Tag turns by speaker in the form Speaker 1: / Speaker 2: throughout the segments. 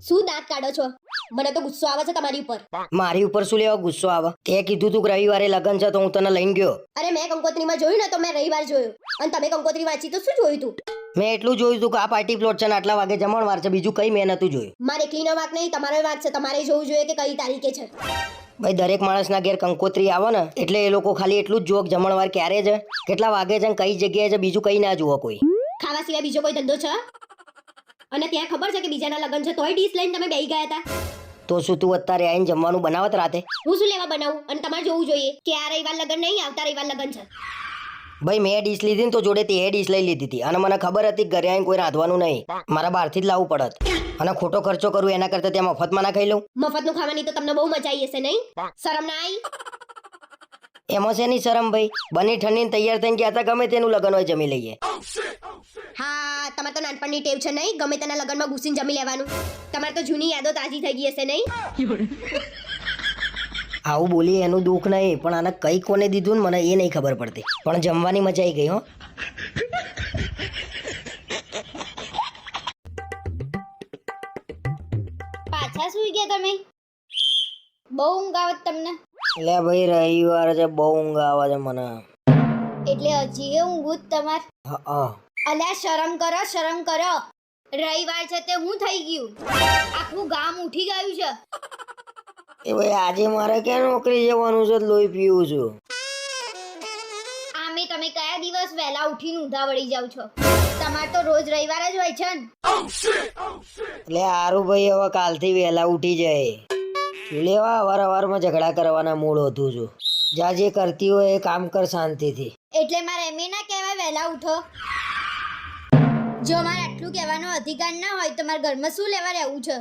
Speaker 1: શું દાંત કાઢો છો? મને તો ગુસ્સો આવે છે તમારી ઉપર.
Speaker 2: મારી ઉપર શું લેવા ગુસ્સો આવે? તે કીધું તું કે રવિવારે લગન છે તો હું તને લઈને ગયો.
Speaker 1: અરે મેં કંકોત્રીમાં જોયું ને તો મેં રવિવાર જોયું, અને તમે કંકોત્રી વાંચી તો શું જોયું તું?
Speaker 2: મેં એટલું જોયું તું કે આ પાર્ટી પ્લોટ છે ને આટલા વાગે જમણવાર છે, બીજું કઈ મેં નતું જોયું.
Speaker 1: મારે એકલીનો વાંક નહીં, તમારો વાંક છે. તમારે જોવું જોઈએ કે કઈ તારીખે છે.
Speaker 2: ભાઈ દરેક માણસના ઘેર કંકોત્રી આવે ને એટલે એ લોકો ખાલી એટલું જ જોવે કે જમણવાર ક્યારે છે, કેટલા વાગે છે, કઈ જગ્યાએ છે, બીજું કઈ ના જુઓ કોઈ.
Speaker 1: ખાવા સિવાય બીજો કોઈ ધંધો છે? અને ત્યાં ખબર છે કે બીજાના લગન છે તોય ડીશ લઈને તમે બેહી ગયા હતા.
Speaker 2: તો શું તું અત્યારે આવીને જમવાનું બનાવત રાતે?
Speaker 1: હું શું લેવા બનાવું? અને તમારે જોવું જોઈએ કે આ રવિવાર લગન નહીં, આવતા રવિવાર લગન છે.
Speaker 2: ભાઈ મેં ડીશ લીધી ને તો જોડે તે ડીશ લઈ લીધી હતી, અને મને ખબર હતી ઘરે આવીને કોઈ રાંધવાનું નહીં, મારા બહારથી જ લાવવું પડત. અને ખોટો ખર્ચો કરું એના કરતા ત્યાં મફતમાં ના ખાઈ લઉં.
Speaker 1: મફતનું ખાવાની તો તમને બહુ મજા આવી હશે નહીં? શરમ ના આવી?
Speaker 2: એમાં શેની શરમ ભાઈ? બની ઠંડીને તૈયાર થઈને ગયા હતા, ગમે તેનું લગન હોય જમી લઈએ.
Speaker 1: હા, તમારે તો નાનપણની ટેવ છે નહીં, ગમે તેના લગનમાં ઘૂસીને જમી લેવાનું. તમારે તો જૂની યાદો તાજી થઈ ગઈ હશે નહીં?
Speaker 2: આવું બોલી એનું દુઃખ નહીં, પણ આને કઈ કોને દીધું ને મને એ નહીં ખબર પડતી, પણ જમવાની મજા આવી ગઈ. હો
Speaker 1: પાછા સુઈ ગયા તમે? બહુ ઊંઘ આવે તમને?
Speaker 2: લે ભાઈ રવિવાર છે, બહુ ઊંઘ આવે છે મને.
Speaker 1: એટલે હજી એ ઊંઘું જ તમાર?
Speaker 2: હા.
Speaker 1: અલ્યા શરમ કરો, શરમ કરો. રવિવાર છે તે હું થઈ ગયું? આખું ગામ ઉઠી ગયું છે.
Speaker 2: એ ભાઈ આજે મારે ક્યાં નોકરી જવાનું છે, લોહી પીવું છું.
Speaker 1: આમે તમે કયા દિવસ વહેલા ઉઠીને ઊંધા વળી જાવ છો? તમાર તો રોજ રવિવાર જ હોય છે ને?
Speaker 2: એટલે હારું ભાઈ હવે કાલથી વહેલા ઉઠી જાય. લેવા અવારમાં ઝઘડા કરવાના મૂળ હતું છું. જા જે કરતી હોય એ કામ કર શાંતિથી.
Speaker 1: એટલે મારે એમ ના કહેવાય વહેલા ઉઠો? જો મારે આટલું કહેવાનો અધિકાર ના હોય તો મારા ઘરમાં શું લેવા રહેવું છે?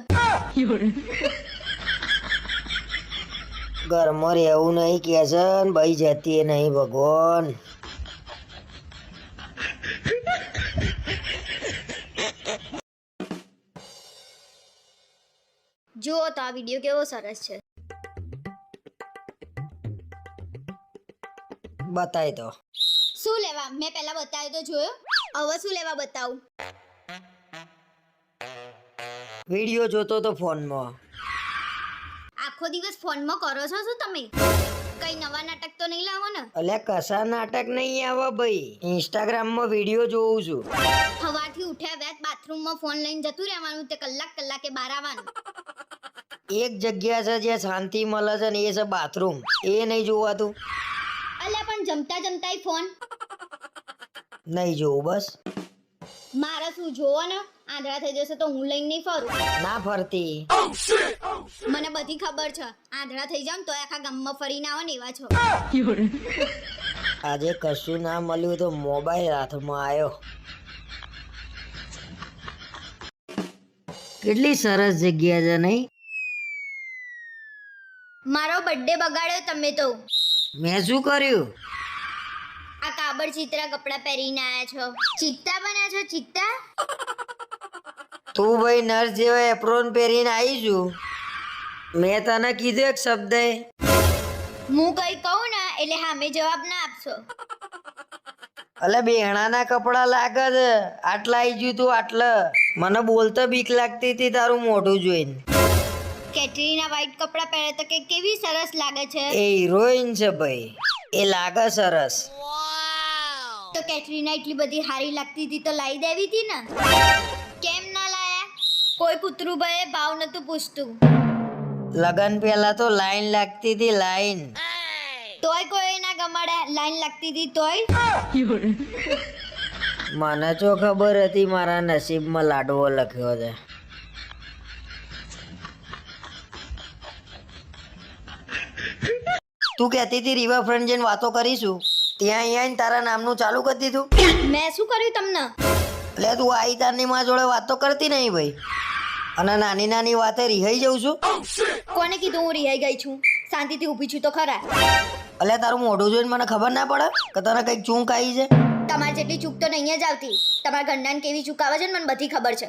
Speaker 2: ઘરમાં રહેવું નહીં કે છે ને ભાઈ, જતી એ નહીં ભગવાન.
Speaker 1: જુઓ તો આ વિડીયો કેવો સરસ છે.
Speaker 2: બતાય તો.
Speaker 1: શું લેવા? મેં પહેલા બતાવ્યો તો જોયો, હવે શું લેવા બતાવું?
Speaker 2: વિડીયો જોતો તો ફોનમાં.
Speaker 1: આખો દિવસ ફોનમાં કરો છો શું તમે? કઈ નવા નાટક તો નહીં લાવો ને?
Speaker 2: અલ્યા કશા નાટક નહીં આવે ભાઈ, ઇન્સ્ટાગ્રામમાં વિડીયો જોઉં છું.
Speaker 1: સવારથી ઉઠ્યા વેત બાથરૂમમાં ફોન લઈને જતું રહેવાનું, તે કલાકે બહાર આવવાનું.
Speaker 2: એક જગ્યા છે જ્યાં શાંતિ મળે છે ને એ છે બાથરૂમ, એ નહીં જોવાતું?
Speaker 1: અલ્યા પણ જમતા જમતાય ફોન
Speaker 2: નહીં જોવું બસ.
Speaker 1: મારે શું જોવો ને, આંધળા થઈ જશે તો હું લઈને નહીં ફરું.
Speaker 2: ના ફરતી.
Speaker 1: મને બધી ખબર છે, આંધળા થઈ જાવ તો આખા ગામમાં ફરીને આવો ને એવા છો.
Speaker 2: આજે કશું ના મળ્યું તો મોબાઈલ હાથમાં આવ્યો. કેટલી સરસ જગ્યા છે નહીં?
Speaker 1: મારો બર્થડે બગાડ્યો તમે તો.
Speaker 2: મેં શું કર્યું?
Speaker 1: આ કાબડ ચિત્રા કપડા પહેરીને આયા છો. ચિત્તા બન્યા છો, ચિત્તા?
Speaker 2: તું ભાઈ નર્સ જેવા એપ્રોન પહેરીને આવી છું. મેં તને કીધું એક શબ્દ?
Speaker 1: હું કઈ કહું ને એટલે સામે જવાબ ના આપશો.
Speaker 2: અલે બેહણાના કપડા લાગે છે, આટલા આવી ગયું તું આટલા. મને બોલતા બીક લાગતી હતી તારું મોઢું જોઈને.
Speaker 1: કેટરીના વ્હાઈટ કપડા પહેરે તો કે કેવી સરસ લાગે છે.
Speaker 2: એ હિરોઈન છે ભાઈ, એ લાગે સરસ.
Speaker 1: તો કેટરીના એટલી બધી હારી લાગતી હતી તો લાવી દેવી હતી ને. કેમ ના લાયા? કોઈ કૂતરું ભાઈ ભાવ નતું પૂછતું.
Speaker 2: લગન પહેલા તો લાઈન લાગતી હતી, લાઈન.
Speaker 1: તોય કોઈ ના ગમાડે, લાઈન લાગતી હતી તોય.
Speaker 2: મને તો ખબર હતી મારા નસીબમાં લાડવો લખ્યો છે. તું કહેતી હતી રિવરફ્રન્ટ જઈને વાતો કરીશું, ત્યાં અહીંયા તારા નામનું ચાલુ કરી દીધું.
Speaker 1: મેં શું કર્યું તમને?
Speaker 2: એટલે તું આઈ તારની માં જોડે વાતો કરતી નહીં ભાઈ, અને નાની નાની વાતે રિહાઈ જઉં છું.
Speaker 1: કોને કીધું હું રિહાઈ ગઈ છું? શાંતિથી ઊભી છું તો ખરા.
Speaker 2: એટલે તારું મોઢું જોઈને મને ખબર ના પડે કે તને કઈક ચૂંક આવી છે?
Speaker 1: તમારે જેટલી ચૂક તો નહીં જ આવતી. તમારા ગંડાને કેવી ચૂક આવે છે ને મને બધી ખબર છે.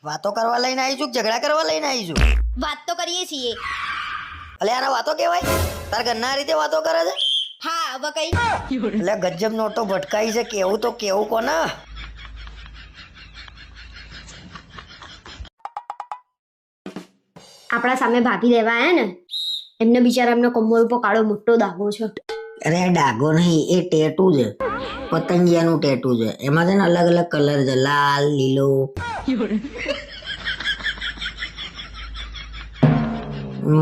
Speaker 2: વાતો કરવા લઈને આવી છું, ઝઘડા કરવા લઈને આવી છું?
Speaker 1: વાત તો કરીએ છીએ.
Speaker 2: એટલે આને વાતો કહેવાય? તાર ઘરના રીતે વાતો કરે છે?
Speaker 1: હા હવે કઈ?
Speaker 2: એટલે ગજબ નોટો ભટકાઈ છે, કેવું તો કેવું કોને.
Speaker 3: આપણા સામે ભાભી દેવા આયા ને એમને બિચારા એમનો કમર ઉપર કાળો મોટો દાગો છે.
Speaker 2: અરે ડાઘો નહીં, એ ટેટુ છે, પતંગિયાનું ટેટુ છે. એમાં છે ને અલગ અલગ કલર છે, લાલ, લીલો.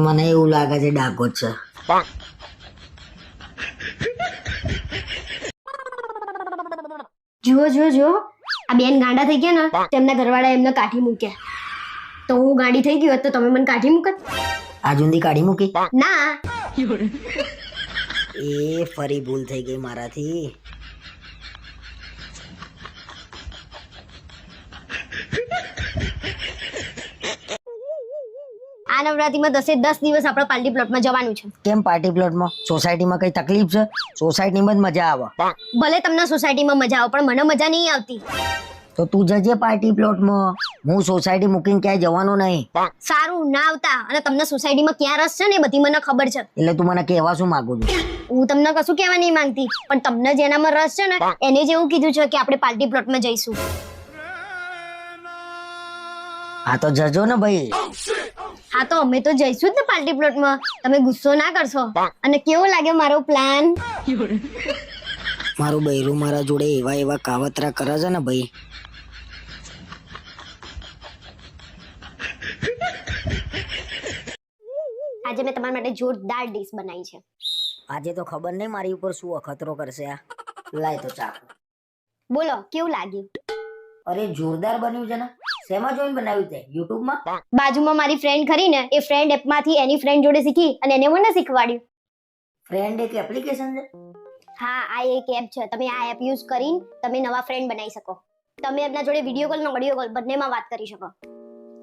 Speaker 2: મને એવું લાગે છે ડાઘો જ છે.
Speaker 3: જુઓ જુઓ જુઓ, આ બેન ગાંડા થઈ ગયા ને તેમના ઘરવાળા એમને કાઢી મૂક્યા. તો હું ગાંડી થઈ ગઈ હોત તો તમે મને કાઢી મૂકત?
Speaker 2: આજુંદી કાઢી મૂકી?
Speaker 3: ના.
Speaker 2: એ ફરી ભૂલ થઈ ગઈ મારાથી.
Speaker 3: આ નવરાત્રીમાં 10 દિવસ આપણે પાર્ટી પ્લોટમાં જવાનું છે.
Speaker 2: કેમ પાર્ટી પ્લોટમાં? સોસાયટીમાં કઈ તકલીફ છે? સોસાયટીમાં જ મજા આવે.
Speaker 3: ભલે તમને સોસાયટીમાં મજા આવે પણ મને મજા નહીં આવતી.
Speaker 2: તો તું જજે પાર્ટી પ્લોટમાં. હું સોસાયટી મૂકીને ક્યાંય જવાનો નહીં.
Speaker 3: સારું, ના આવતા. અને તમને સોસાયટીમાં ક્યાં રસ છે ને એ બધી મને ખબર છે.
Speaker 2: એટલે તું મને કહેવા શું માંગુ છું?
Speaker 3: હું તમને કશું કહેવા નહીં માંગતી, પણ તમને જેનામાં રસ છે ને એને જ એવું કીધું છે કે આપણે પાર્ટી પ્લોટમાં જઈશું.
Speaker 2: હા તો જજો ને ભાઈ.
Speaker 3: હા તો અમે તો જઈશું જ ને પાર્ટી પ્લોટમાં. તમે ગુસ્સો ના કરશો. અને કેવો લાગે મારો પ્લાન?
Speaker 2: મારું બૈરું મારા જોડે એવા એવા કાવતરા કરે છે ને ભાઈ.
Speaker 3: આજે મેં તમારા માટે જોરદાર ડીશ બનાવી છે.
Speaker 2: આજે તો ખબર નહીં મારી ઉપર શું અખતરો કરશે આ. લાય તો ચાકુ.
Speaker 3: બોલો કેવું લાગ્યું?
Speaker 2: અરે જોરદાર બન્યું છે ને. શેમાં જોઈને બનાવ્યું તે? YouTube માં?
Speaker 3: બાજુમાં મારી ફ્રેન્ડ ખરી ને એ ફ્રેન્ડ એપમાંથી એની ફ્રેન્ડ જોડે શીખી અને એને મને શીખવાડ્યું.
Speaker 2: ફ્રેન્ડ એક એપ્લિકેશન છે?
Speaker 3: હા, આ એક એપ છે. તમે આ એપ યુઝ કરીને તમે નવા ફ્રેન્ડ બનાવી શકો. તમે એમના જોડે વિડીયો કોલ ને ઓડિયો કોલ બંનેમાં વાત કરી શકો.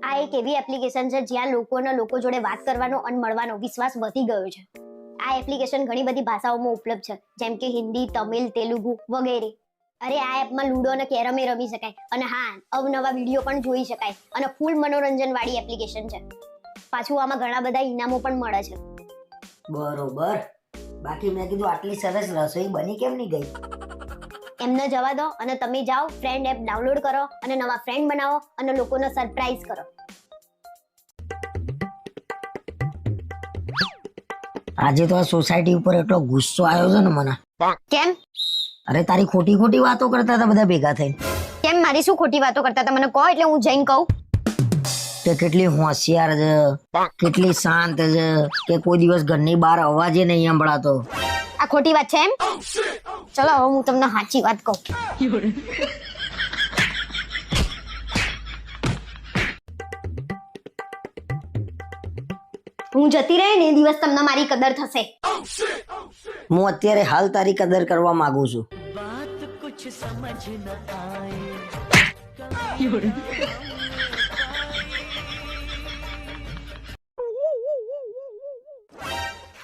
Speaker 3: આ એક એવી એપ્લિકેશન છે જ્યાં લોકો જોડે વાત કરવાનો અને મળવાનો વિશ્વાસ વધી ગયો છે. આ એપ્લિકેશન ઘણી બધી ભાષાઓમાં ઉપલબ્ધ છે, જેમ કે હિન્દી, તમિલ, તેલુગુ વગેરે. અરે આ એપમાં લૂડો અને કેરમે રમી શકાય અને હા, અવનવા વિડીયો પણ જોઈ શકાય અને ફૂલ મનોરંજન વાળી એપ્લિકેશન છે. પાછું આમાં ઘણા બધા ઇનામો પણ મળે છે.
Speaker 2: બરોબર. બાકી મેં કીધું આટલી સરસ રસોઈ બની કેમ નહીં ગઈ?
Speaker 3: એમને જવા દો અને તમે જાઓ, ફ્રેન્ડ એપ ડાઉનલોડ કરો અને નવા ફ્રેન્ડ બનાવો અને લોકોને સરપ્રાઈઝ કરો.
Speaker 2: આજે તો આ સોસાયટી ઉપર એટલો ગુસ્સો આવ્યો છે ને મને.
Speaker 3: કેમ?
Speaker 2: અરે તારી ખોટી ખોટી વાતો કરતા હતા બધા ભેગા થઈને.
Speaker 3: કેમ મારી શું ખોટી વાતો કરતા હતા મને કહો એટલે હું જઈને કહું.
Speaker 2: તે કેટલી હોશિયાર છે, કેટલી શાંત છે, કે કોઈ દિવસ ઘરની બહાર અવાજે નહીં સંભળાતો.
Speaker 3: આ ખોટી વાત છે એમ? ચલો હવે હું તમને સાચી વાત કહું. હું જતી રહી ને એ દિવસ તમને મારી કદર થશે.
Speaker 2: હું અત્યારે હાલ તારી કદર કરવા માંગુ છું.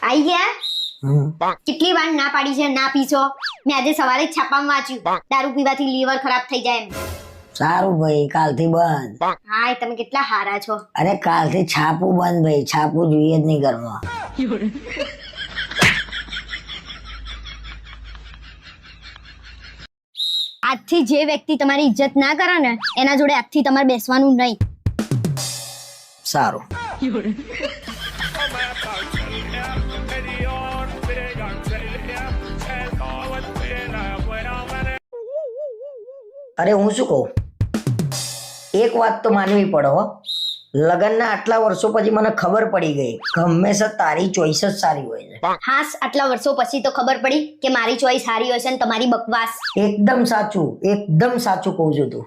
Speaker 3: આઈ ગયા?
Speaker 2: હમ.
Speaker 3: કેટલી વાર ના પાડી છે ના પીશો. મેં આજે સવારે જ છાપામાં વાંચ્યું દારૂ પીવાથી લીવર ખરાબ થઈ જાય એમ.
Speaker 2: સારું ભાઈ, કાલથી બંધ.
Speaker 3: હા, તમે કેટલા હારા છો.
Speaker 2: અરે કાલથી છાપું બંધ ભાઈ, છાપું જોઈએ જ નહીં ઘરમાં.
Speaker 3: આજથી જે વ્યક્તિ તમારી ઇજ્જત ના કરે ને એના જોડે આજથી તમારે બેસવાનું નહીં.
Speaker 2: સારું. અરે હું શું કહું, એક વાત તો માનવી પડે હો. લગ્નના આટલા વર્ષો પછી મને ખબર પડી ગઈ કે હંમેશા તારી ચોઈસ જ સારી હોય છે.
Speaker 3: હા, આટલા વર્ષો પછી તો ખબર પડી કે મારી ચોઈસ સારી હશે ને તમારી બકવાસ.
Speaker 2: એકદમ સાચું કહું છું તું.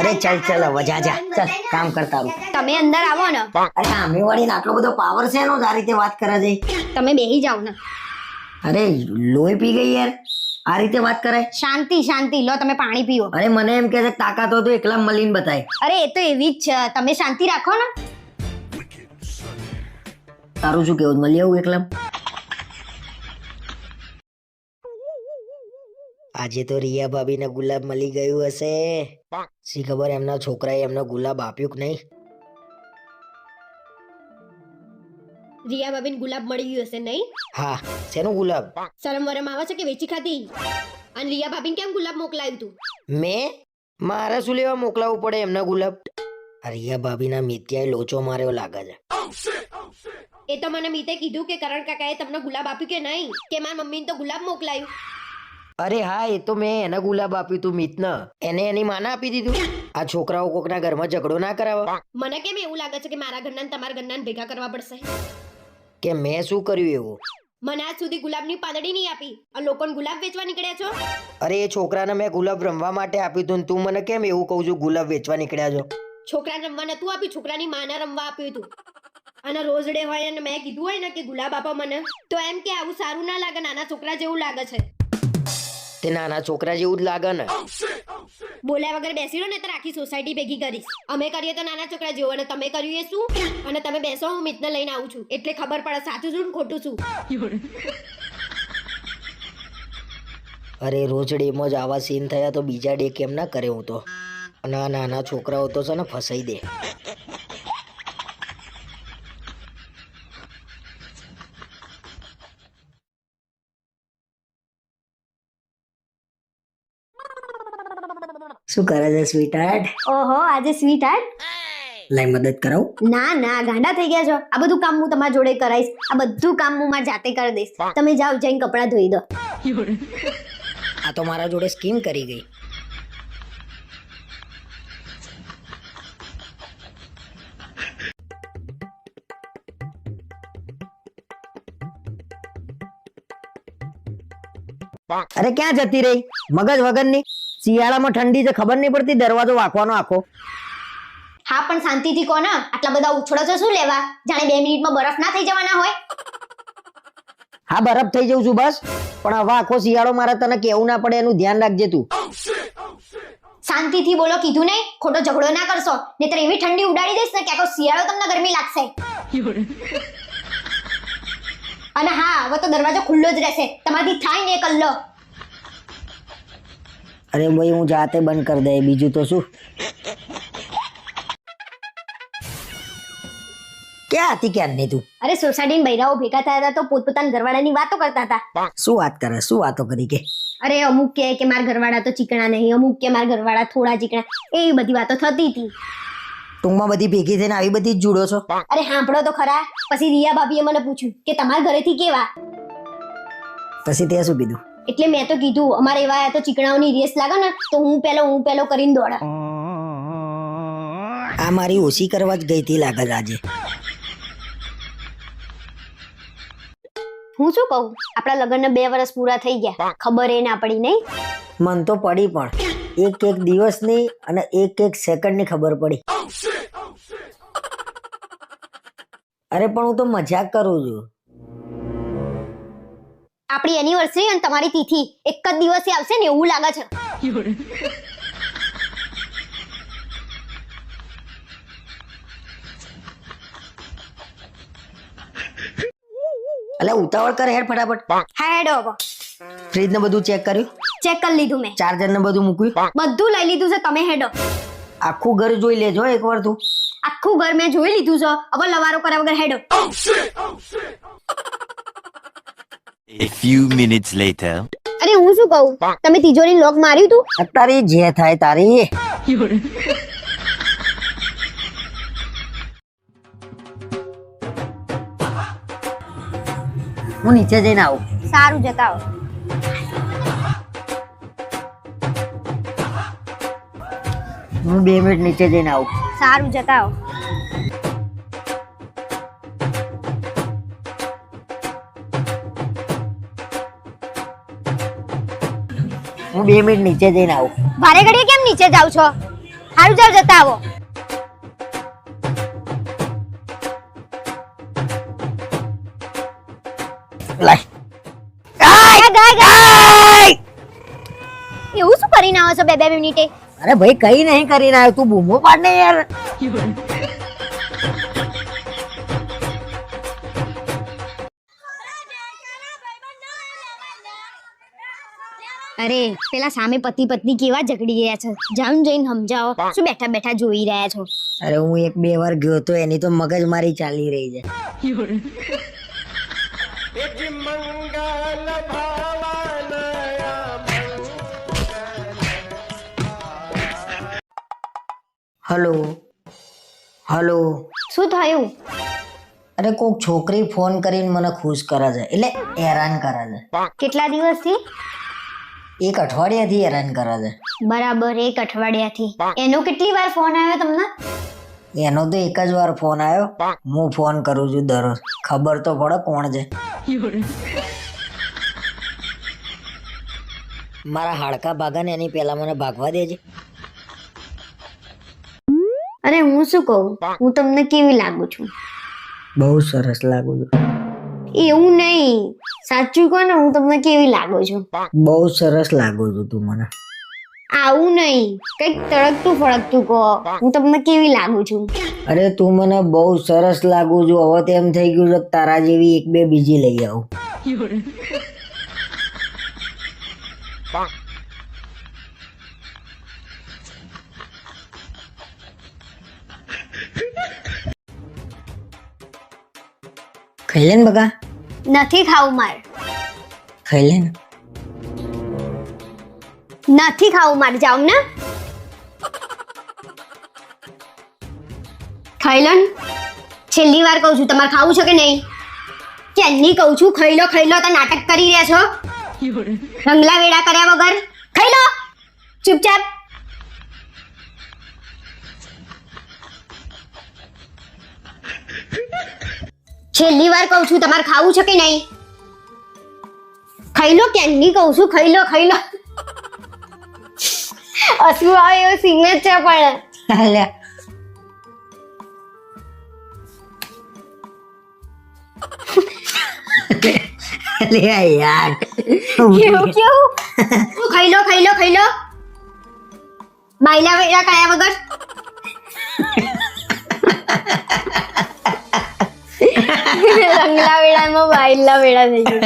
Speaker 2: અરે ચાલ ચાલ હવે જા ચાલ કામ કરતા રહો.
Speaker 3: તમે અંદર આવો ને.
Speaker 2: અરે આમે વાળીને આટલો બધો પાવર છે એનો આ રીતે વાત કરે છે.
Speaker 3: તમે બેહી જાઓ ને.
Speaker 2: અરે લોહી પી ગઈ યાર, આ રીતે વાત કરાય?
Speaker 3: શાંતિ લો, તમે પાણી પીઓ.
Speaker 2: અરે મને એમ કે તાકાત હોય તો એકલા મળીને બતાય.
Speaker 3: અરે એ તો એવી જ છે, તમે શાંતિ રાખો ને.
Speaker 2: તારું શું કેવું, મળી આવું એકલા? આજે તો રિયા ભાભીને ગુલાબ મળી ગયું હશે. શી ખબર એમના છોકરાએ એમનો ગુલાબ આપ્યું કે નહીં.
Speaker 3: રિયા ભાભીને ગુલાબ મળી ગયું હશે નહીં?
Speaker 2: હા, શેનું ગુલાબ?
Speaker 3: શરમ વરમ આવે છે કે વેચી ખાધી? અને રિયા ભાભીને કેમ ગુલાબ મોકલાવ્યું તું?
Speaker 2: મેં મારે શું લેવા મોકલાવવું પડે એમના ગુલાબ? રિયા ભાભીના મિત્યાએ લોચો માર્યો લાગે છે.
Speaker 3: એ તો મને મીતે કીધું કે કરણ કાકાએ તમને ગુલાબ આપ્યું કે નહીં, કે મારા મમ્મીને તો ગુલાબ મોકલાયું.
Speaker 2: અરે હા, એ તો મેં એને ગુલાબ આપ્યું તું મિતને, એને એની માને આપી દીધું. આ છોકરાઓ કોકના ઘરમાં ઝઘડો ના કરાવે.
Speaker 3: મને કેમ એવું લાગે છે કે મારા ઘરના ને તમારા ઘરના ભેગા કરવા પડશે?
Speaker 2: કે મેં શું કર્યું એવું?
Speaker 3: મને આજ સુધી ગુલાબની પાંદડી નહીં આપી, આ લોકોને ગુલાબ વેચવા નીકળ્યા છો.
Speaker 2: અરે એ છોકરાને મેં ગુલાબ રમવા માટે આપ્યું તું, તું મને કેમ એવું કહું છું ગુલાબ વેચવા નીકળ્યા છો?
Speaker 3: છોકરાને રમવા નતું આપ્યું, છોકરાની માને રમવા આપ્યું હતું. અને રોજ ડે હોય અને મેં કીધું હોય ને કે ગુલાબ આપો મને, તો એમ કે આવું સારું ના લાગે, નાના છોકરા જેવું લાગે છે.
Speaker 2: તે નાના છોકરા જેવું જ લાગે ને.
Speaker 3: બોલ્યા વગર બેસી રહો ને તો આખી સોસાયટી ભેગી કરીશ. અમે કરીએ તો નાના છોકરા જેવું, અને તમે કર્યું એ શું? અને તમે બેસો, હું મિતને લઈને આવું છું, એટલે ખબર પડે સાચું શું ને ખોટું શું.
Speaker 2: અરે રોજ ડેમાં જ આવા સીન થયા તો બીજા ડે કેમ ના કરે? હું તો અને આ નાના છોકરાઓ તો છે ને ફસાઈ દે. શું કરે છે સ્વીટહાર્ટ?
Speaker 3: ઓહો, આજે સ્વીટ હાર્ટ.
Speaker 2: લઈ મદદ કરાવું?
Speaker 3: ના ના, ગાંડા થઈ ગયા છો. આ બધું કામ હું તમારા જોડે કરાઈશ. આ બધું કામ હું મારી જાતે કરી દઈશ. તમે જાઓ, જઈને કપડાં ધોઈ દો.
Speaker 2: આ તો મારા જોડે સ્કીમ કરી ગઈ. અરે ક્યાં જતી રહી મગજ વગરની? શિયાળામાં ઠંડી છે, ખબર નહીં પડતી દરવાજો વાંકવાનો આખો.
Speaker 3: હા પણ શાંતિથી કહો ને, આટલા બધા ઉછળો છો શું લેવા? જાણે 2 મિનિટમાં બરફ ના થઈ જવાના હોય.
Speaker 2: હા બરફ થઈ જઉં છું બસ, પણ હવે આખો શિયાળો મારે તને કેવું ના પડે એનું ધ્યાન રાખજે તું.
Speaker 3: શાંતિથી બોલો કીધું નહીં, ખોટો ઝઘડો ના કરશો, નહીતર એવી ઠંડી ઉડાડી દઈશ ને કે આખો શિયાળો તમને ગરમી લાગશે. અને હા, હવે તો દરવાજો ખુલ્લો જ રહેશે, તમારાથી થાય ને એ કરી લો.
Speaker 2: અરે ભાઈ હું જાતે બંધ કરી દે, બીજું તો શું. ક્યાં હતી ક્યાં નહીં તું?
Speaker 3: અરે સોસાયટીના બૈરાઓ ભેગા થયા હતા તો પોતપોતાના ઘરવાળાની વાતો કરતા હતા.
Speaker 2: શું વાત કરે? શું વાતો કરી કે?
Speaker 3: અરે અમુક કે મારા ઘરવાળા તો ચીકણા નહીં, અમુક કે મારા ઘરવાળા થોડા ચીકણા, એવી બધી વાતો થતી હતી.
Speaker 2: ટૂંકમાં બધી ભેગી થઈને આવી બધી જ જુડો છો?
Speaker 3: અરે સાંભળો તો ખરા. પછી રિયા ભાભીએ મને પૂછ્યું કે તમારા ઘરેથી કેવા?
Speaker 2: પછી તે શું કીધું?
Speaker 3: એટલે મેં તો કીધું અમારે એવા તો ચીકણાઓની રેસ લાગે ને તો હું પેલો કરીને દોડા.
Speaker 2: આ મારી ઓછી કરવા જ ગઈ હતી લાગે છે આજે.
Speaker 3: હું શું કહું, આપણા લગ્નને 2 વર્ષ પૂરા થઈ ગયા, ખબર એ ના પડી નહીં?
Speaker 2: મન તો પડી, પણ એક એક દિવસની અને એક એક સેકન્ડની ખબર પડી. અરે પણ હું તો મજાક કરું છું.
Speaker 3: આપણી એનિવર્સરી અને તમારી તિથિ એક જ દિવસે આવશે ને એવું લાગે છે.
Speaker 2: અલે ઉતાવળ કર હેડ ફટાફટ.
Speaker 3: હા હેડો હવે.
Speaker 2: ફ્રીજ ને બધું ચેક કર્યું?
Speaker 3: ચેક કરી લીધું મેં.
Speaker 2: ચાર્જર ને બધું મૂક્યું?
Speaker 3: બધું લઈ લીધું છે, તમે હેડો.
Speaker 2: આખું ઘર જોઈ લેજો એકવાર તું.
Speaker 3: આખું ઘર મેં જોઈ લીધું છે, હવે લવારો કર્યા વગર હેડો.
Speaker 4: A few minutes later.
Speaker 3: અરે હું શું કહું, તમે તિજોરી લોક માર્યું તું?
Speaker 2: તારી જે થાય તારી. હું નીચે જઈને આવું.
Speaker 3: સારું, જતા આવો.
Speaker 2: હું 2 મિનિટ નીચે જઈને આવું.
Speaker 3: સારું, જતા આવો.
Speaker 2: હું 2 મિનિટ નીચે જઈને આવું.
Speaker 3: ભારે ઘડીએ કેમ નીચે જાવ છો? સારું, જાવ, જતા આવો.
Speaker 2: લાય.
Speaker 3: એવું શું કરીને આવો છો 2 મિનિટે?
Speaker 2: અરે ભાઈ કઈ નહીં કરીને આવ્યો, તું બૂમો પાડ ને યાર.
Speaker 3: અરે પેલા સામે પતિ પત્ની કેવા ઝઘડી ગયા છે, જાઉં જઈને સમજાવો. શું બેઠા બેઠા જોઈ રહ્યા છો?
Speaker 2: અરે હું 1-2 વાર ગયો તો એની તો મગજ મારી ચાલી રહી છે. Hello hello.
Speaker 3: શું થયું?
Speaker 2: અરે કોક છોકરી ફોન કરીને મને ખુશ કરે છે, એટલે હેરાન કરે છે.
Speaker 3: કેટલા દિવસથી?
Speaker 2: 1 અઠવાડિયાથી હેરાન કરે છે.
Speaker 3: બરાબર, 1 અઠવાડિયાથી. એનો કેટલી વાર ફોન આવ્યો તમને?
Speaker 2: એનો તો એક જ વાર ફોન આવ્યો. હું ફોન કરું છું દરરોજ, ખબર તો પડે કોણ છે. મારા હાડકા ભાગા ને એની પહેલા મને ભાગવા દેજે.
Speaker 3: અરે હું શું કહું, હું તમને કેવી લાગુ છું?
Speaker 2: બહુ સરસ લાગુ છું.
Speaker 3: એવું નહીં, સાચું કહો ને, હું તમને કેવી લાગુ છું?
Speaker 2: બહુ સરસ લાગુ છું તું મને.
Speaker 3: આવું નહીં, કંઈક તડકતું ફળકતું કહો, હું તમને કેવી લાગુ છું?
Speaker 2: અરે તું મને બહુ સરસ લાગુ છું. હવે તો એમ થઈ ગયું છે કે તારા જેવી 1-2 બીજી લઈ આવું. ખાઈ લે ને બકા.
Speaker 3: નથી ખાવું મારે,
Speaker 2: ખાઈ લે ને.
Speaker 3: નથી ખાવું મારે, જાઓ ને. ખાઈ લો ને. છેલ્લી વાર કહું છું, તમારે ખાવું છે કે નહીં? ક્યાંની કહું છું, ખાઈ લો તો નાટક કરી રહ્યા છો. રંગલા વેડા કર્યા વગર ખાઈ લો ચૂપચાપ. છેલ્લી વાર કહું છું, તમારે ખાવું છે કે નહીં? ખાઈ લો, ક્યાંની કહું છું, ખાઈ લો. હસવું આવે એવો સીન જ છે પણ.
Speaker 2: અલ્યા. અલ્યા યાર.
Speaker 3: કેવું ખાઈ લો બાયલા વેડા કર્યા વગર. રંગલા વેડામાં બાયલા વેડા થઈ ગયું.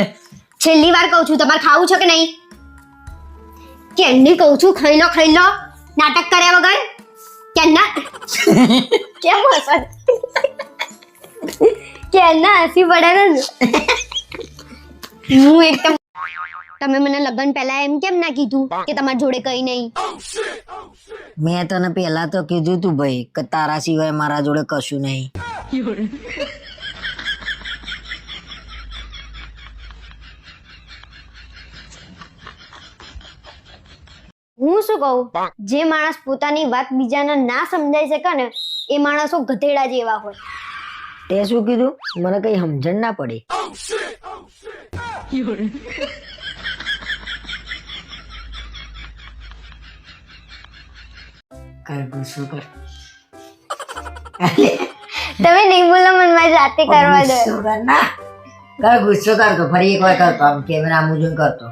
Speaker 3: છેલ્લી વાર કહું છું, તમારે ખાવું છે કે નહીં? કેમની કહું છું, ખાઈ લો નાટક કર્યા વગર. કેમના કેમ હસત? કેમના હસી પડે ને? હું એકદમ. તમે મને લગ્ન પહેલા એમ કેમ ના કીધું કે તમારી જોડે કઈ નહીં?
Speaker 2: મેં તને પહેલા તો કીધું તું ભાઈ કે તારા સિવાય મારા જોડે કશું નહીં.
Speaker 3: હું શું કહું, જે માણસ પોતાની વાત બીજાને ના સમજાઈ શકે ને, એ માણસો ગધેડા જેવા હોય.
Speaker 2: તે શું કીધું? મને કઈ સમજણ ના પડી. ગુસ્સો કર.
Speaker 3: તમે નહીં બોલો, મને મારી જાતે કરવા દો.
Speaker 2: ગુસ્સો કર ના. કર ગુસ્સો કરતો, ફરી એકવાર કરતો, આમ કેમેરા મુજબ કરતો.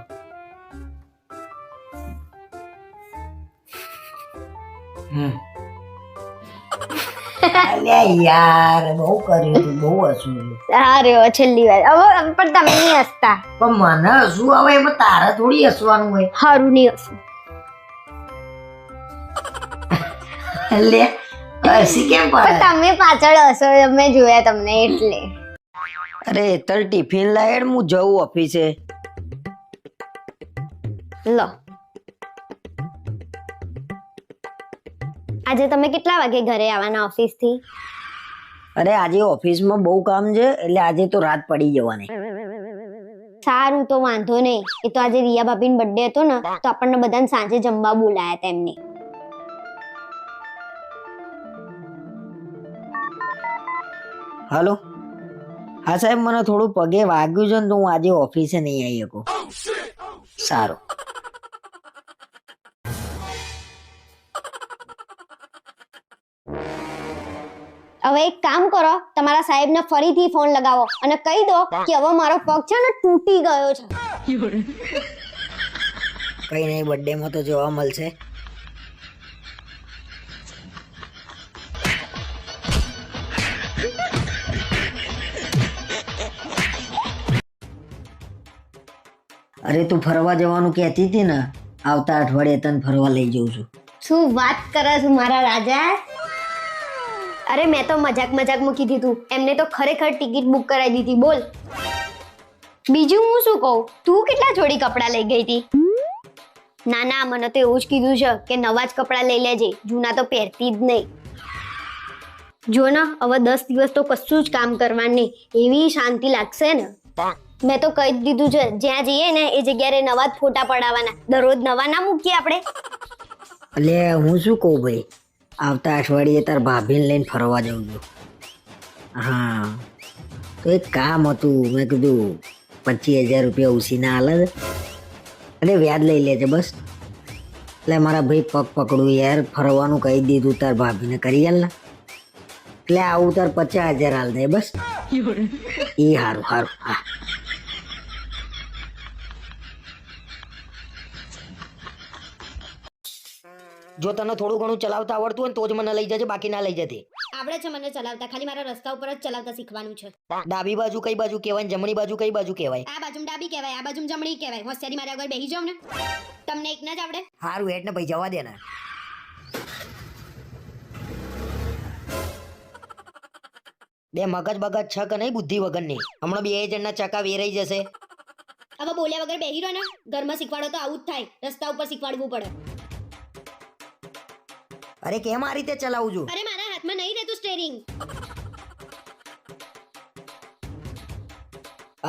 Speaker 2: અલ્યા યાર, બહુ કર્યું તું, બહુ હસવું.
Speaker 3: સારું, છેલ્લી વાર. હવે પણ તમે નહીં હસતા.
Speaker 2: પણ મને હસવું આવે, એમાં તારા થોડી હસવાનું હોય.
Speaker 3: સારું નહીં હસવું.
Speaker 2: અલ્યા હસી કેમ
Speaker 3: પણ
Speaker 2: પડે?
Speaker 3: તમે પાછળ હસો, મેં જોયા તમને એટલે.
Speaker 2: અરે તલ ટિફિન લાય, હું જઉં ઓફિસે.
Speaker 3: લો, આજે તમે કેટલા વાગે ઘરે આવવાના ઓફિસ થી?
Speaker 2: અરે આજે ઓફિસમાં બહુ કામ છે, એટલે આજે તો રાત પડી જવાની.
Speaker 3: સારું, તો વાંધો નહીં. એ તો આજે રિયા ભાભીનો બર્થડે હતો ને, તો આપણને બધાને સાંજે જમવા બોલાયા હતા એમને.
Speaker 2: હાલો. હા સાહેબ, મને થોડું પગે વાગ્યું છે ને, તો હું આજે ઓફિસે નહીં આવી શકું. સારું.
Speaker 3: હવે એક કામ કરો, તમારા સાહેબને ફરીથી ફોન લગાવો અને કહી દો કે હવે મારો પગ છે ને તૂટી ગયો છે.
Speaker 2: કઈ નહીં, બર્થડે માં તો જોવા મળશે. અરે તું ફરવા જવાનું કહેતી હતી ને, આવતા અઠવાડિયે તને ફરવા લઈ જઉં છું.
Speaker 3: શું વાત કરે છે મારા રાજા? અરે મેં તો મજાકમાં કીધી તું, એમને તો ખરેખર ટિકિટ બુક કરાવી દીધી. બોલ, બીજું હું શું કહું, તું કેટલા જોડી કપડાં લઈ ગઈ હતી? ના, મને તો એવું જ કીધું છે કે નવા જ કપડાં લઈ લેજે, જૂના તો પહેરતી જ નહીં. જો ને હવે 10 દિવસ તો કશું જ કામ કરવાનું નહીં, એવી શાંતિ લાગશે ને. મેં તો કહી જ દીધું છે, જ્યાં જઈએ ને એ જગ્યાએ નવા જ ફોટા પડાવવાના, દરરોજ નવા ના મૂકીએ આપણે.
Speaker 2: એટલે હું શું કહું ભાઈ, આવતા અઠવાડિયે તાર ભાભીને લઈને ફરવા જઉં છું. હા તો એક કામ હતું, મેં કીધું 25,000 રૂપિયા ઉસીના હાલે છે અને વ્યાજ લઈ લેજે બસ. એટલે મારા ભાઈ પગ પકડું યાર, ફરવાનું કહી દીધું તાર ભાભીને કરી આલ ને, એટલે આવું તાર 50,000 હાલ દે બસ. એ સારું સારું. હા જો તને થોડું ઘણું ચલાવતા આવડતું હોય ને તો જ મને લઈ જજે, બાકી ના લઈ જતી.
Speaker 3: આવડે છે મને ચલાવતા, ખાલી મારા રસ્તા ઉપર જ ચલાવતા શીખવાનું છે.
Speaker 2: ડાબી બાજુ કઈ બાજુ કહેવાય ને જમણી બાજુ કઈ બાજુ કહેવાય?
Speaker 3: આ બાજુ ડાબી કહેવાય, આ બાજુ જમણી કહેવાય. હોશિયારી મારા આગળ બેહી જાવ ને, તમને એક ના જ આવડે.
Speaker 2: સારું હેડ ને ભાઈ, જવા દે ને. બે મગજ બગજ છ કે નહીં બુદ્ધિ વગરની, હમણાં 2 જણના ચકા વેરાઈ જશે.
Speaker 3: હવે બોલ્યા વગર બેહી રહો ને, ઘરમાં શીખવાડો તો આવું જ થાય, રસ્તા ઉપર શીખવાડવું પડે.
Speaker 2: અરે કેમ આ રીતે ચલાવું છું?
Speaker 3: અરે મારા હાથમાં નહીં રહેતું સ્ટીયરિંગ.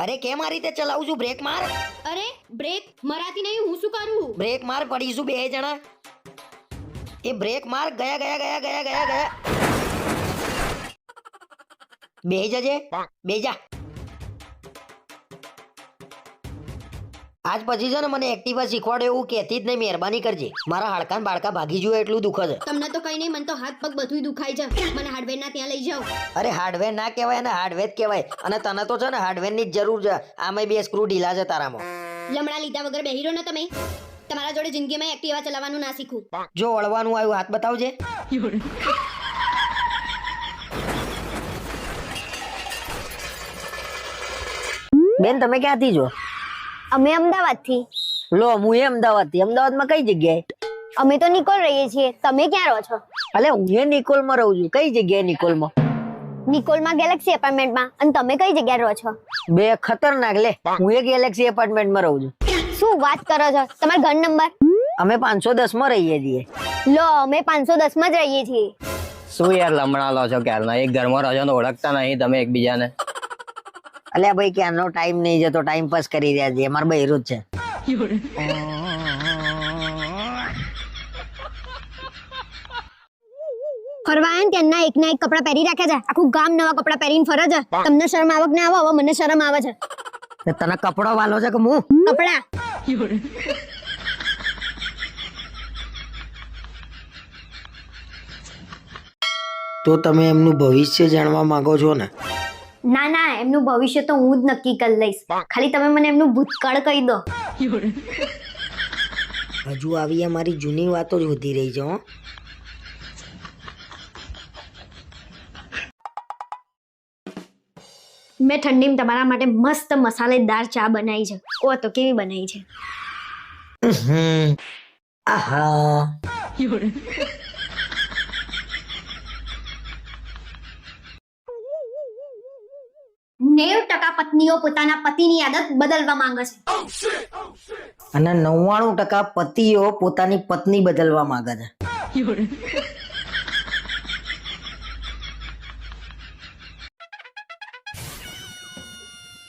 Speaker 2: અરે કેમ આ રીતે ચલાવું છું? બ્રેક માર.
Speaker 3: અરે બ્રેક મરાતી નહીં, હું શું કરું?
Speaker 2: બ્રેક માર, પડીશું 2 જણા. એ બ્રેક માર. ગયા ગયા ગયા ગયા ગયા ગયા. બેહી જજે, બે જા. આજ પછી છે ને મને એક્ટિવા શીખવાડો એવું કહેતી જ નહીં, મહેરબાની કરજે. મારા હાડકાં બાળકા ભાગી જુએ એટલું દુખે છે.
Speaker 3: તમને તો કઈ નહીં, મને તો હાથ પગ બધું દુખાય છે. મને હાર્ડવેર ના ત્યાં લઈ જાઓ.
Speaker 2: અરે હાર્ડવેર ના કહેવાય અને હાર્ડવેર જ કહેવાય. અને તને તો છે ને હાર્ડવેર ની જ જરૂર છે. આમાં 2 સ્ક્રૂ ઢીલા છે તારામાં.
Speaker 3: લમડા લીધા વગર બેહી રહો ને તમે. તમારા જોડે જિંદગીમાં એક્ટિવા ચલાવવાનું ના શીખું.
Speaker 2: જો વળવાનું આવ્યું હાથ બતાવજે. બેન તમે ક્યાંથી છો?
Speaker 3: અમે અમદાવાદથી.
Speaker 2: લો હું અમદાવાદથી. અમદાવાદમાં કઈ જગ્યાએ?
Speaker 3: અમે તો નિકોલ રહીએ છીએ, તમે ક્યાં રહો છો?
Speaker 2: અલે હું નિકોલમાં રહું છું. કઈ જગ્યાએ નિકોલમાં?
Speaker 3: નિકોલમાં ગેલેક્સી એપાર્ટમેન્ટમાં. અને તમે કઈ જગ્યાએ રહો છો?
Speaker 2: બે ખતરનાક લે. હું ગેલેક્સી એપાર્ટમેન્ટમાં રહું છું.
Speaker 3: શું વાત કરો છો? તમારો ઘર નંબર?
Speaker 2: અમે 510 માં રહીએ છીએ.
Speaker 3: લો અમે 510 માં જ રહીએ છીએ.
Speaker 5: શું યાર લમણા લો છો ક્યારના? એક ઘરમાં રહો છો તો ઓળખતા નહીં તમે એકબીજાને?
Speaker 2: અલ્યા ભાઈ ક્યાંનો ટાઈમ નહીં જતો, ટાઈમ પાસ કરી રહ્યા છે. અમાર બહેરું જ છે.
Speaker 3: ફરવા આયા ને ત્યાંના એકના એક કપડા પહેરી રાખ્યા છે, આખું ગામ નવા કપડા પહેરીને ફરે છે. તમને શરમ આવક ના આવે? હવે મને શરમ આવે છે.
Speaker 2: તને કપડો વાલો છે કે હું?
Speaker 3: કપડા
Speaker 2: તો તમે એમનું ભવિષ્ય જાણવા માંગો છો ને?
Speaker 3: ના ના, એમનું ભવિષ્ય તો હું જ નક્કી કરી લઈશ. ખાલી તમે મને એમનું ભૂતકાળ કહી દો.
Speaker 2: હજુ આવી અમારી જૂની વાતો જ વધી રહી છે. હો
Speaker 3: મેં ઠંડીમાં તમારા માટે મસ્ત મસાલેદાર ચા બનાવી છે. ઓ તો કેવી બનાવી છે?
Speaker 2: આહા
Speaker 3: 90% પત્નીઓ પોતાના પતિની આદત બદલવા માંગે છે.
Speaker 2: અને 99% પતિઓ પોતાની પત્ની બદલવા માંગે છે.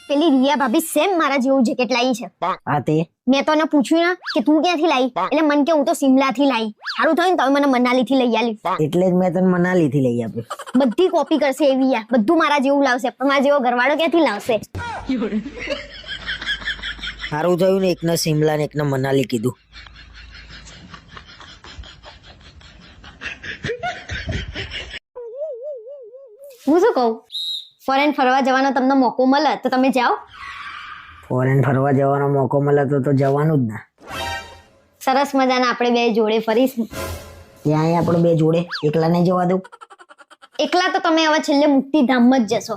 Speaker 3: પેલી રિયા ભાભી સેમ મારા જેવું જેકેટ લાવી છે.
Speaker 2: હા તે
Speaker 3: મેં તો એને પૂછ્યું ને કે તું ક્યાંથી લાવી, એટલે મને કે હું તો સિમલા થી લાવી. સારું થયું ને તમે મને મનાલી થી લઈ આલી.
Speaker 2: એટલે જ મેં તને મનાલી થી લઈ આપ્યું.
Speaker 3: બધી કોપી કરશે એવી યાર, બધું મારા જેવું લાવશે, પણ મારા જેવો ઘરવાળો ક્યાંથી લાવશે?
Speaker 2: સારું થયું ને એકને સિમલા ને એકને મનાલી કીધું.
Speaker 3: હું શું કહું, ફોરેન ફરવા જવાનો તમને મોકો મળે તો તમે જાઓ?
Speaker 2: ફોરેન ફરવા જવાનો મોકો મળે તો જવાનું જ ને.
Speaker 3: સરસ મજાના આપણે બે જોડે ફરીશું.
Speaker 2: ત્યાં આપણે બે જોડે, એકલા નહીં જવા દઉં.
Speaker 3: એકલા તો તમે હવે છેલ્લે મુક્તિધામમાં જ જશો.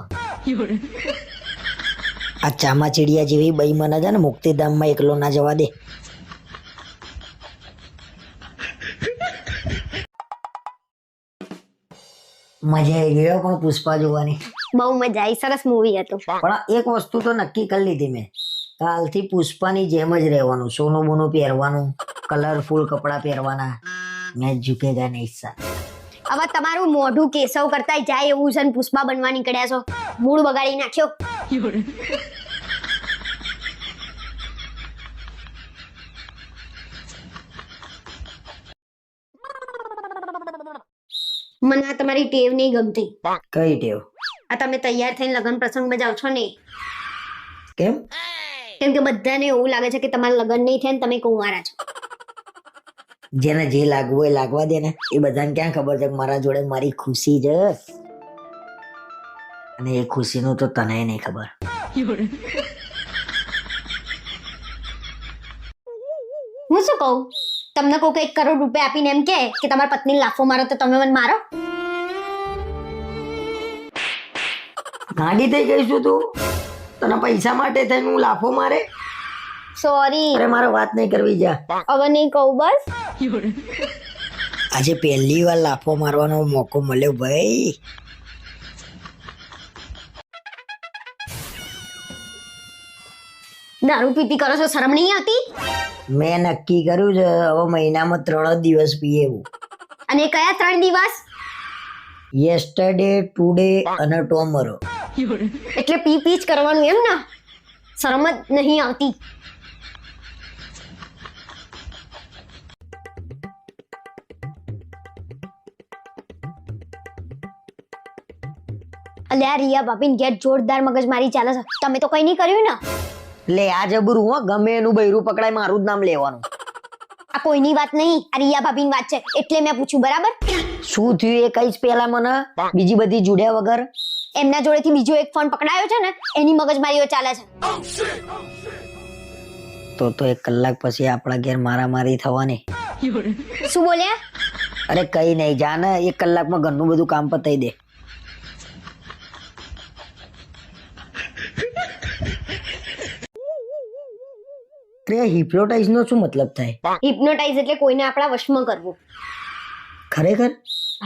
Speaker 2: આ ચામાચીડિયા જેવી બઈમાના છે ને, મુક્તિધામમાં એકલો ના જવા દે. મજા આવી ગયો પણ પુષ્પા જોવાની.
Speaker 3: બહુ મજા આવી, સરસ મૂવી હતું.
Speaker 2: પણ એક વસ્તુ તો નક્કી કરી લીધી મેં, કાલથી પુષ્પાની જેમ જ રહેવાનું. સોનું બોનું પહેરવાનું, કલરફુલ કપડા પહેરવાના. મેં ઝુકેગા નહીં સાથ.
Speaker 3: હવે તમારું મોઢું કેશવ કરતા જાય એવું છે ને પુષ્પા બનવા નીકળ્યા છો. મૂળ બગાડી નાખ્યો. મને આ તમારી ટેવ નહીં ગમતી.
Speaker 2: કઈ ટેવ?
Speaker 3: આ તમે તૈયાર થઈને લગ્ન પ્રસંગમાં જાઓ છો ને,
Speaker 2: કેમ?
Speaker 3: કેમ કે બધાને એવું લાગે છે કે તમારા લગ્ન નહીં થાય ને તમે કુંવારા છો.
Speaker 2: જેને જે લાગવું હોય લાગવા દે ને. એ બધાને ક્યાં ખબર છે કે મારા જોડે મારી ખુશી છે, અને એ ખુશીનું તો તને નહીં ખબર.
Speaker 3: હું શું કહું, તમને કોઈ 1 કરોડ રૂપિયા આપીને એમ કે તમારા પત્ની લાફો મારો તો તમે મને મારો?
Speaker 2: ગાંડી થઈ ગઈ છું તું? તને પૈસા માટે થઈને હું લાફો મારે?
Speaker 3: સોરી,
Speaker 2: અરે મારો વાત નહીં કરવી, જા.
Speaker 3: હવે નહીં કહું બસ.
Speaker 2: આજે પહેલી વાર લાફો મારવાનો મોકો મળ્યો ભાઈ.
Speaker 3: દારૂ પીતી કરો છો, શરમ નહીં આવતી?
Speaker 2: મેં નક્કી કર્યું છે હવે મહિનામાં 3 જ દિવસ પીએ એવું.
Speaker 3: અને કયા 3 દિવસ?
Speaker 2: યેસ્ટરડે, ટુડે અને ટોમરો.
Speaker 3: એટલે પી જ કરવાનું એમ ને? શરમ જ નહીં આવતી. અલ્યા રિયા ભાભીને ઘેર જોરદાર મગજમારી ચાલે છે. તમે તો કઈ નહીં કર્યું ને?
Speaker 2: લે આ જબરું હો, ગમે એનું બૈરું પકડાય મારું જ નામ લેવાનું.
Speaker 3: આ કોઈની વાત નહીં, આ રિયા ભાભીની વાત છે એટલે મેં પૂછ્યું. બરાબર?
Speaker 2: શું થયું એ કઈશ પેલા મને, બીજી બધી જુડ્યા વગર.
Speaker 3: એમના જોડેથી બીજો એક ફોન પકડાયો છે ને, એની મગજમારીઓ ચાલે છે.
Speaker 2: તો 1 કલાક પછી આપણા ઘેર મારામારી થવાની.
Speaker 3: શું બોલ્યા?
Speaker 2: અરે કઈ નહીં, જા ને 1 કલાકમાં ઘરનું બધું કામ પતાઈ દે. હિપ્નોટાઇઝ નો શું મતલબ થાય?
Speaker 3: હિપ્નોટાઇઝ એટલે કોઈને આપણા વશમાં કરવું.
Speaker 2: ખરેખર?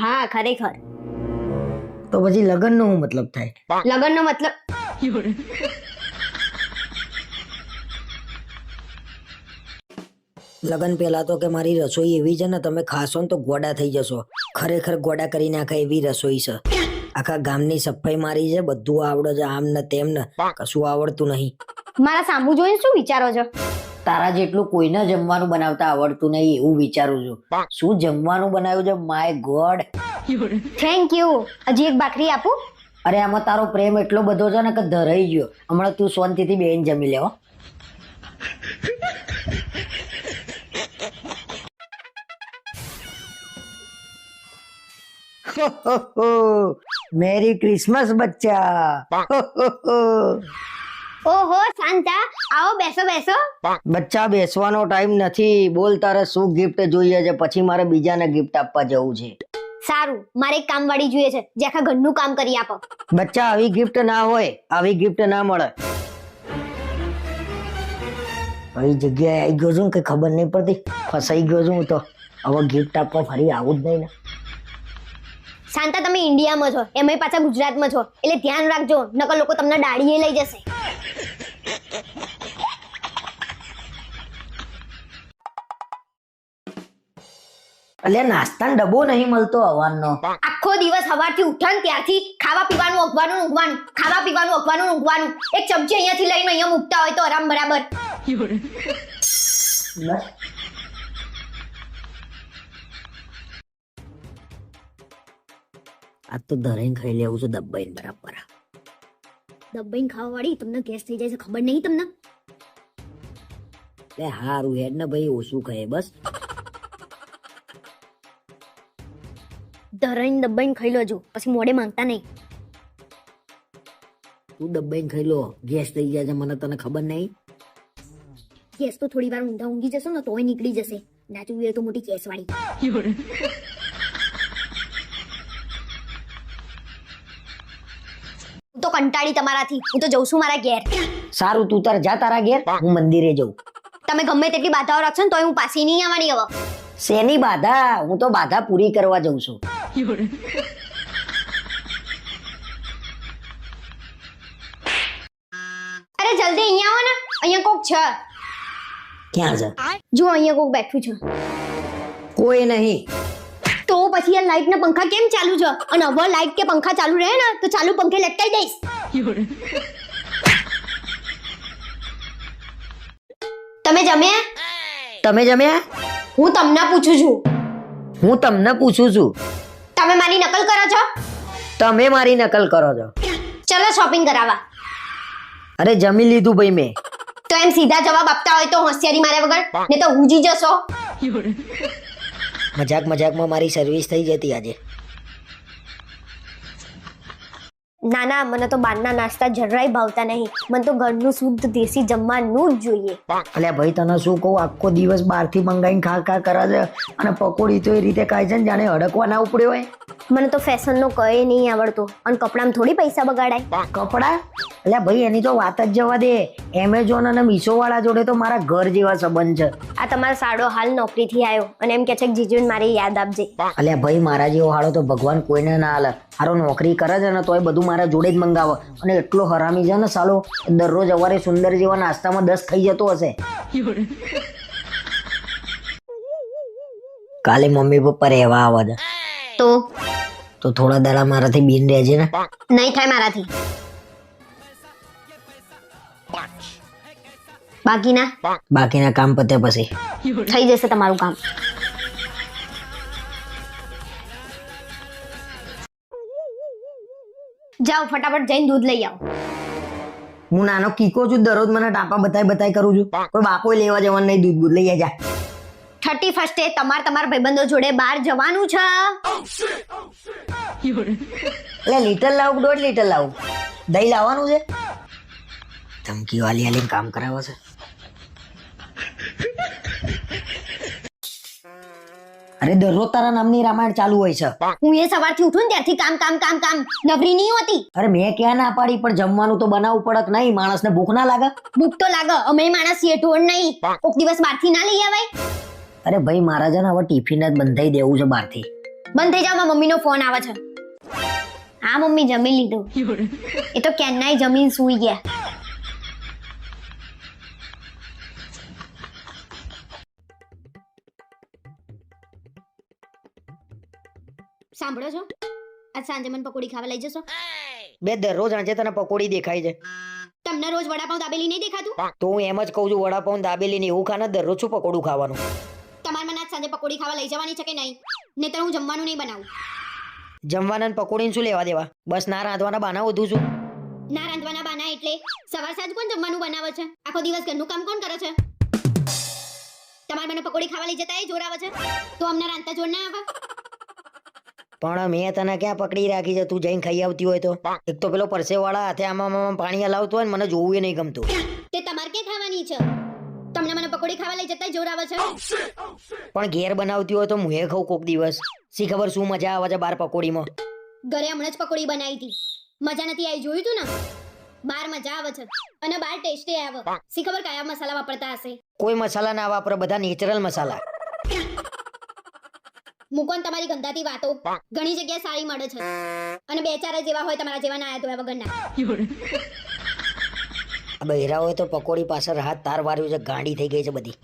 Speaker 3: હા ખરેખર.
Speaker 2: તો પછી લગ્ન નો શું મતલબ થાય?
Speaker 3: લગ્નનો મતલબ
Speaker 2: લગ્ન પહેલા તો કે મારી રસોઈ એવી છે ને તમે ખાશો ને તો ગોડા થઈ જશો. ખરેખર ગોડા કરી નાખે એવી રસોઈ છે. આખા ગામની સફાઈ મારી છે, બધું આવડે છે, આમ ને તેમ ને, કશું આવડતું નહીં.
Speaker 3: મારા સામુ જોઈને શું વિચારો છો?
Speaker 2: તારા જેટલું કોઈને જમવાનું બનાવતા આવડતું નહીં એવું વિચારું છું. શું જમવાનું બનાવ્યું છે, માય ગોડ.
Speaker 3: Thank you. હજી એક ભાખરી આપું?
Speaker 2: અરે આમાં તારો પ્રેમ એટલો બધો છે ને કે ધરાઈ ગયો. હમણાં તું શાંતિથી બેન જમી લેવો. મેરી ક્રિસમસ બચ્ચા.
Speaker 3: ઓહો શાંતા, આવો બેસો બેસો.
Speaker 2: બચ્ચા બેસવાનો ટાઈમ નથી. બોલ તારે શું ગિફ્ટ જોઈએ છે, પછી મારે બીજાને ગિફ્ટ આપવા જવું છે.
Speaker 3: સારું, મારે એક કામવાળી જોઈએ છે જે આખા ઘરનું કામ કરી આપો.
Speaker 2: બચ્ચા આવી ગિફ્ટ ના હોય, આવી ગિફ્ટ ના મળે. કઈ જગ્યાએ આવી ગયો છું કે ખબર નહીં પડતી. ફસાઈ ગયો છું હું તો. હવે ગિફ્ટ આપવા ફરી આવું જ નહીં ને.
Speaker 3: શાંતા, તમે ઇન્ડિયામાં છો, એમાંય પાછા ગુજરાતમાં છો, એટલે ધ્યાન રાખજો, નકર લોકો તમને દાડીએ લઈ જશે.
Speaker 2: અલ્યા નાસ્તાનો ડબ્બો નહીં મળતો હવારનો.
Speaker 3: આખો દિવસ સવારથી ઉઠાન ત્યારથી ખાવા પીવાનું ઊંઘવાનું ઊંઘવાનું, ખાવા પીવાનું ઊંઘવાનું ઊંઘવાનું. એક ચમચી અહીંયાથી લઈને અહીંયા મૂકતા હોય તો આરામ બરાબર.
Speaker 2: આ તો ધરેન ખાઈ લેવું છે દબાઈને બરાબર.
Speaker 3: દબાઈને ખાવા વાળી તમને ગેસ થઈ જાય છે, ખબર નહીં તમને?
Speaker 2: લે હારું હેડ ને ભાઈ, ઓછું ખાય બસ.
Speaker 3: ધરાઈને દબાઈને ખાઈ લેજો, પછી મોડે માંગતા નહીં.
Speaker 2: તું દબાઈને ખાઈ લો, ગેસ થઈ જાય છે મને તને ખબર નહીં.
Speaker 3: ગેસ તો થોડી વાર ઊંધા ઊંઘી જશો ને તોય નીકળી જશે. નાચું એ તો મોટી ગેસ વાળી. હું તો કંટાળી તમારાથી. હું તો જઉં છું મારા ઘેર.
Speaker 2: સારું તું તાર જા તારા ઘેર, હું મંદિરે જઉં.
Speaker 3: તમે ગમે તેટલી બાધાઓ રાખશો ને તોય હું પાછી નહીં આવવાની હવે.
Speaker 2: શેની બાધા? હું તો બાધા પૂરી કરવા જઉં છું.
Speaker 3: અરે જલ્દી અહીંયા આવો ને, અહીંયા કોક છે.
Speaker 2: ક્યાં છે?
Speaker 3: જો અહીંયા કોક બેઠું છે.
Speaker 2: કોઈ નહીં.
Speaker 3: તો પછી પછી આ લાઈટ ને પંખા કેમ ચાલુ છે? અને હવે લાઈટ કે પંખા ચાલુ રહે ને તો ચાલુ પંખે લટકાઈ દઈશ. તમે જમ્યા?
Speaker 2: તમે જમ્યા?
Speaker 3: હું તમને પૂછું છું.
Speaker 2: હું તમને પૂછું છું.
Speaker 3: તમે મારી નકલ કરો છો?
Speaker 2: તમે મારી નકલ કરો છો.
Speaker 3: ચલો શોપિંગ કરાવવા.
Speaker 2: અરે જમી લીધું ભાઈ મેં.
Speaker 3: તો એમ સીધા જવાબ આપતા હોય તો હોશિયારી માર્યા વગર, ને તો હુજી જશો.
Speaker 2: મજાકમાં મારી સર્વિસ થઈ જતી આજે.
Speaker 3: ના ના, મને તો બહારના નાસ્તા જરાય ભાવતા નહીં. મને તો ઘરનું શુદ્ધ દેશી જમવાનું જ જોઈએ.
Speaker 2: અલ્યા ભાઈ તને શું કહું, આખો દિવસ બહારથી મંગાઈને ખા કરે છે અને પકોડી તો એ રીતે ખાય છે ને જાણે અડકવા ના ઉપડ્યો હોય.
Speaker 3: મને તો ફેશનનો કઈ નહીં આવડતો અને કપડામાં થોડી પૈસા બગાડાય.
Speaker 2: કપડા? અલ્યા ભાઈ એની તો વાત જ જવા દે. એમેઝોન અને મીશો વાળા જોડે તો મારા ઘર જેવા સંબંધ છે.
Speaker 3: આ તમારો સાડો હાલ નોકરીથી આવ્યો અને એમ કે છે કે જીજુને મારી યાદ આપજે.
Speaker 2: અલ્યા ભાઈ મારા જેવો હાળો તો ભગવાન કોઈને ના હાલે. હારો નોકરી કરે છે ને તોય બધું મારા જોડે જ મંગાવે અને એટલો હરામી છે ને સાલો, દરરોજ સવારે સુંદર જેવા નાસ્તામાં 10 ખાઈ જતો હશે. કાલે મમ્મી પપ્પા રહેવા આવે છે તો થોડા દાડા મારાથી બીન રહેજે ને.
Speaker 3: નહીં થાય મારાથી.
Speaker 2: બાકીના કામ પતે પછી
Speaker 3: થઈ જશે તમારું કામ. જાઓ ફટાફટ જઈને દૂધ લઈ આવો.
Speaker 2: હું નાનો કીકો છું, દરરોજ મને ટાપા બતાય કરું છું. કોઈ બાપો લેવા જવાનું નહીં, દૂધ લઈ જા.
Speaker 3: 31 તમારા ભાઈબંધો જોડે બહાર જવાનું છે.
Speaker 2: એટલે લીટર લાવું 1.5 લીટર લાવું? દહીં લાવવાનું છે? ધમકી વાલી કામ કરાવે છે. અરે દરરોજ તારા નામની રામાયણ ચાલુ હોય છે.
Speaker 3: હું એ સવારથી ઉઠું ને ત્યારથી કામ કામ કામ કામ નવરી નહીં હોતી.
Speaker 2: અરે મેં ક્યાં ના પાડી, પણ જમવાનું તો બનાવવું પડે કે નહીં? માણસને ભૂખ ના લાગે?
Speaker 3: ભૂખ તો લાગે, અમે માણસ છીએ, ઢોળ નહીં. કોક દિવસ બહારથી ના લઈ આવાય.
Speaker 2: અરે ભાઈ મારા છે ને હવે ટિફિન જ બંધાઈ દેવું છે બહારથી.
Speaker 3: બંધ થઈ જાવ, મારા મમ્મીનો ફોન આવે છે. હા મમ્મી જમી લીધું. એ તો કેન્નાય જમીન સૂઈ ગયા. સાંભળો છો, આજ સાંજે મને પકોડી ખાવા લઈ જશો?
Speaker 2: બે દરરોજ આજે તને પકોડી દેખાય છે.
Speaker 3: તમને રોજ વડાપાઉં દાબેલી નહીં દેખાતું?
Speaker 2: તો હું એમ જ કહું છું, વડાપાઉં દાબેલી ને એવું ખાને દરરોજ શું પકોડું ખાવાનું?
Speaker 3: તમારે મને આજ સાંજે પકોડી ખાવા લઈ જવાની છે કે નહીં? નહીતર હું જમવાનું નહીં બનાવું.
Speaker 2: જમવાના ને પકોડીને શું લેવા દેવા? બસ ના રાંધવાના બાના વધુ છું.
Speaker 3: ના રાંધવાના બાના એટલે સવાર સાંજ કોણ જમવાનું બનાવે છે? આખો દિવસ ઘરનું કામ કોણ કરે છે? તમારે મને પકોડી ખાવા લઈ જતા એ જોર આવે છે, તો અમને રાંધતા જોર ના આવે?
Speaker 2: પણ મેં તને ક્યાં પકડી રાખી છે? તું જઈને ખાઈ આવતી હોય તો. એક તો પેલો પરસેવાળા હાથે આમાં પાણી હલાવતો હોય ને મને જોવું એ નહીં ગમતું.
Speaker 3: તે તમારે ક્યાં ખાવાની છે? તમને મને પકોડી ખાવા લઈ જતા જોર આવે છે.
Speaker 2: પણ ઘેર બનાવતી હોય તો હું એ ખાઉં કોક દિવસ. શી ખબર શું મજા આવે છે બાર પકોડીમાં.
Speaker 3: ઘરે હમણાં જ પકોડી બનાવી હતી, મજા નથી આવી. જોયું તું ને, બાર મજા આવે છે અને બાર ટેસ્ટી આવે. શી ખબર કયા મસાલા વાપરતા હશે.
Speaker 2: કોઈ મસાલા ના વાપરે, બધા નેચરલ મસાલા.
Speaker 3: મૂકો ને તમારી ગંદાતી વાતો. ઘણી જગ્યાએ સારી મળે છે અને 2-4 જ એવા હોય તમારા જેવા ના આયા તો વગરના.
Speaker 2: બહેરા હોય તો પકોડી પાછળ હાથ તાર વાર્યું છે, ગાંડી થઈ ગઈ છે બધી.